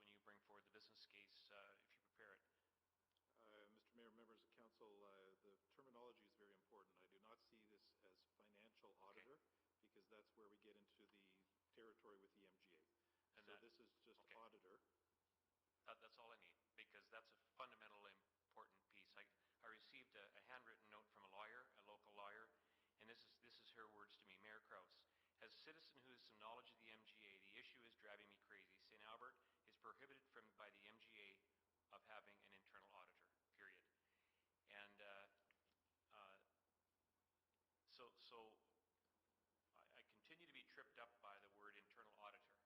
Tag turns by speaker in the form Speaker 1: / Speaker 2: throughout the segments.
Speaker 1: when you bring forward the business case, if you prepare it.
Speaker 2: Mr. Mayor, members of council, the terminology is very important. I do not see this as financial auditor, because that's where we get into the territory with the MGA. And so this is just auditor.
Speaker 1: That's all I need, because that's a fundamental important piece. I received a handwritten note from a lawyer, a local lawyer, and this is her words to me. Mayor Crouse, as a citizen who has some knowledge of the MGA, the issue is driving me crazy. St. Albert is prohibited by the MGA of having an internal auditor, period. And so I continue to be tripped up by the word internal auditor,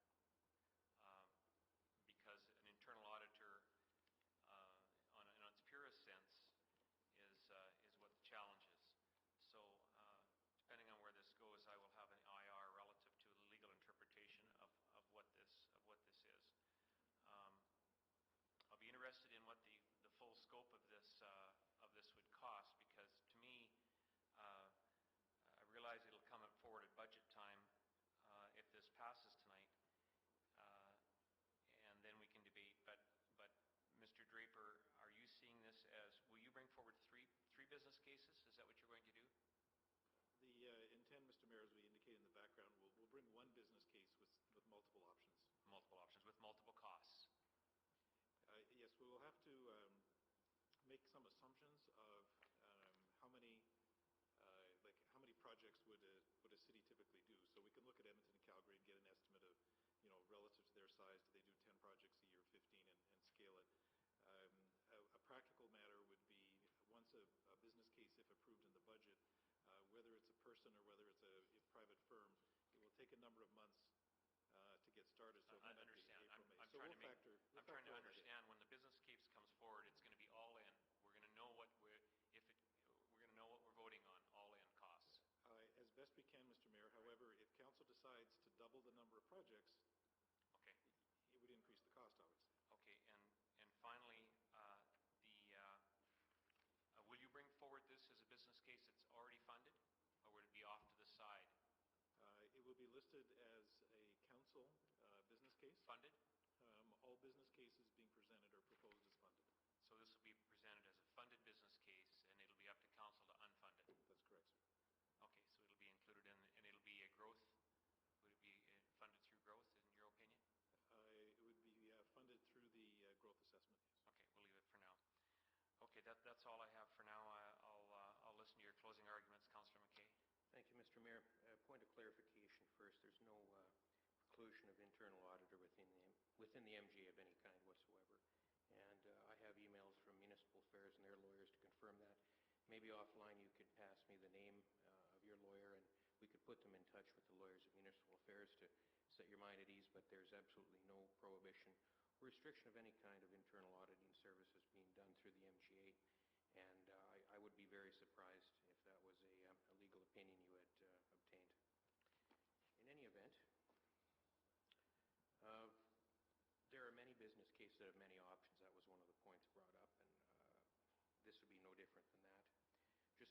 Speaker 1: because an internal auditor, in its purest sense, is what the challenge is. So depending on where this goes, I will have an IR relative to the legal interpretation of what this is. I'll be interested in what the full scope of this would cost, because to me, I realize it'll come forward at budget time if this passes tonight, and then we can debate. But Mr. Draper, are you seeing this as, will you bring forward three business cases? Is that what you're going to do?
Speaker 2: The intent, Mr. Mayor, as we indicated in the background, we'll bring one business case with multiple options.
Speaker 1: Multiple options with multiple costs.
Speaker 2: Yes, we will have to make some assumptions of how many projects would a city typically do. So we can look at Edmonton and Calgary and get an estimate of, relative to their size, do they do 10 projects a year, 15, and scale it. A practical matter would be, once a business case, if approved in the budget, whether it's a person or whether it's a private firm, it will take a number of months to get started. So
Speaker 1: I understand. I'm trying to understand when the business case comes forward, it's going to be all in. We're going to know what we're voting on, all in costs.
Speaker 2: As best we can, Mr. Mayor. However, if council decides to double the number of projects, it would increase the cost, obviously.
Speaker 1: Okay, and finally, will you bring forward this as a business case that's already funded, or would it be off to the side?
Speaker 2: It will be listed as a council business case.
Speaker 1: Funded?
Speaker 2: All business cases being presented or proposed as funded.
Speaker 1: So this will be presented as a funded business case, and it'll be up to council to unfund it?
Speaker 2: That's correct, sir.
Speaker 1: Okay, so it'll be included in, and it'll be a growth. Would it be funded through growth, in your opinion?
Speaker 2: It would be funded through the growth assessment, yes.
Speaker 1: Okay, we'll leave it for now. Okay, that's all I have for now. I'll listen to your closing arguments, Councillor Mackay.
Speaker 3: Thank you, Mr. Mayor. Point of clarification first. There's no preclusion of internal auditor within the MGA of any kind whatsoever. And I have emails from Municipal Affairs and their lawyers to confirm that. Maybe offline you could pass me the name of your lawyer, and we could put them in touch with the lawyers of Municipal Affairs to set your mind at ease, but there's absolutely no prohibition or restriction of any kind of internal auditing services being done through the MGA. And I would be very surprised if that was a legal opinion